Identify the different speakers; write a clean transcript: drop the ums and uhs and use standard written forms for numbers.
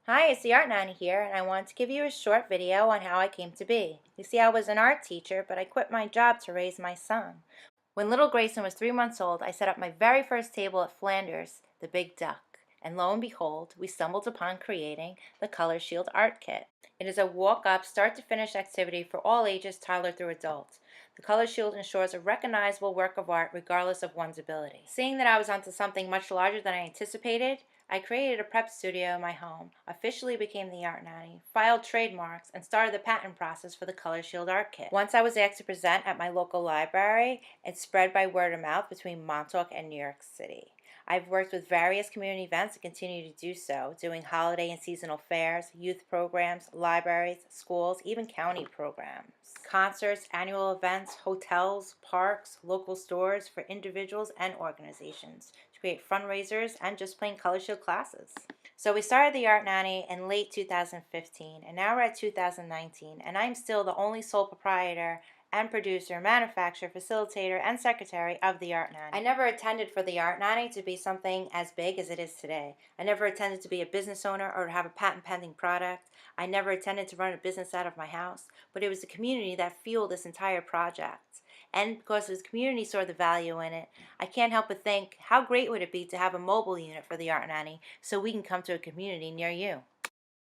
Speaker 1: Hi, it's the Art Nanny here, and I wanted to give you a short video on how I came to be. You see, I was an art teacher, but I quit my job to raise my son. When little Grayson was 3 months old, I set up my very first table at Flanders, the Big Duck, and lo and behold, we stumbled upon creating the Color Shield Art Kit. It is a walk-up, start-to-finish activity for all ages, toddler through adult. The Color Shield ensures a recognizable work of art regardless of one's ability. Seeing that I was onto something much larger than I anticipated, I created a prep studio in my home, officially became the Art Nanny, filed trademarks, and started the patent process for the Color Shield Art Kit. Once I was asked to present at my local library, it spread by word of mouth between Montauk and New York City. I've worked with various community events and continue to do so, doing holiday and seasonal fairs, youth programs, libraries, schools, even county programs. Concerts, annual events, hotels, parks, local stores for individuals and organizations to create fundraisers and just plain Color Shield classes. So we started the Art Nanny in late 2015, and now we're at 2019, and I'm still the only sole proprietor and producer, manufacturer, facilitator, and secretary of the Art Nanny. I never intended for the Art Nanny to be something as big as it is today. I never intended to be a business owner or to have a patent pending product. I never intended to run a business out of my house, but it was the community that fueled this entire project. And because the community saw the value in it, I can't help but think, how great would it be to have a mobile unit for the Art Nanny so we can come to a community near you?